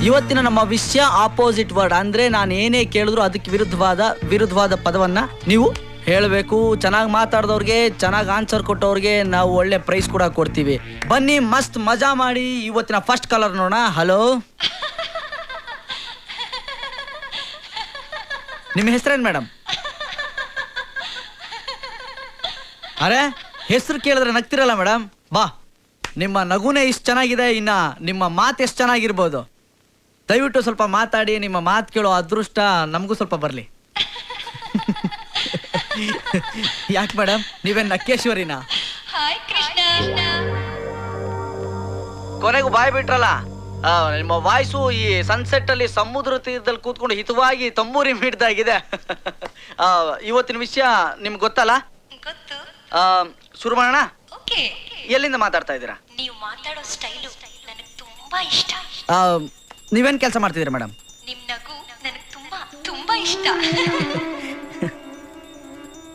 ಇವತ್ತಿನ ನಮ್ಮ ವಿಷಯ ಆಪೋಸಿಟ್ ವರ್ಡ್. ಅಂದ್ರೆ ನಾನು ಏನೇ ಕೇಳಿದ್ರು ಅದಕ್ಕೆ ವಿರುದ್ಧವಾದ ಪದವನ್ನ ನೀವು ಹೇಳಬೇಕು. ಚೆನ್ನಾಗಿ ಮಾತಾಡಿದವ್ರಿಗೆ, ಚೆನ್ನಾಗಿ ಆನ್ಸರ್ ಕೊಟ್ಟವ್ರಿಗೆ ನಾವು ಒಳ್ಳೆ ಪ್ರೈಸ್ ಕೂಡ ಕೊಡ್ತೀವಿ. ಬನ್ನಿ ಮಸ್ತ್ ಮಜಾ ಮಾಡಿ. ಇವತ್ತಿನ ಫಸ್ಟ್ ಕಾಲರ್ ನೋಡೋಣ. ಹಲೋ, ನಿಮ್ಮ ಹೆಸರೇನು ಮೇಡಮ್? ಅರೆ, ಹೆಸರು ಕೇಳಿದ್ರೆ ನಗ್ತಿರಲ್ಲ ಮೇಡಮ್. ಬಾ, ನಿಮ್ಮ ನಗುನೇ ಇಷ್ಟು ಚೆನ್ನಾಗಿದೆ, ಇನ್ನ ನಿಮ್ಮ ಮಾತು ಎಷ್ಟು ಚೆನ್ನಾಗಿರ್ಬೋದು. ದಯವಿಟ್ಟು ಸ್ವಲ್ಪ ಮಾತಾಡಿ. ನಿಮ್ಮ ಮಾತು ಕೇಳೋ ಅದೃಷ್ಟ ನಮಗೂ ಸ್ವಲ್ಪ ಬರಲಿ. ಯಾಕೆ ಮೇಡಮ್, ನೀವೇನು ನಕ್ಕೇಶ್ವರಿನಾ? ಕೊನೆಗೂ ಬಾಯ್ ಬಿಟ್ರಲ್ಲ. ನಿಮ್ಮ ವಾಯ್ಸು ಈ ಸನ್ಸೆಟ್ ಅಲ್ಲಿ ಸಮುದ್ರ ತೀರದಲ್ಲಿ ಕೂತ್ಕೊಂಡು ಹಿತವಾಗಿ ತಂಬೂರಿ ಮಿಡ್ದಾಗಿದೆ. ಇವತ್ತಿನ ವಿಷಯ ನಿಮ್ಗೆ ಗೊತ್ತಲ್ಲ? ಶುರು ಮಾಡೋಣ. ಎಲ್ಲಿಂದ ಮಾತಾಡ್ತಾ ಇದ್ದೀರಾ? ನೀವು ಮಾತಾಡೋ ಸ್ಟೈಲು ನನಗೆ ತುಂಬಾ ಇಷ್ಟ. ನೀವೇನ್ ಕೆಲಸ ಮಾಡ್ತಿದ್ದೀರಾ ಮೇಡಮ್? ನಿಮ್ ನಗು ನನಗೆ ತುಂಬಾ ತುಂಬಾ ಇಷ್ಟ.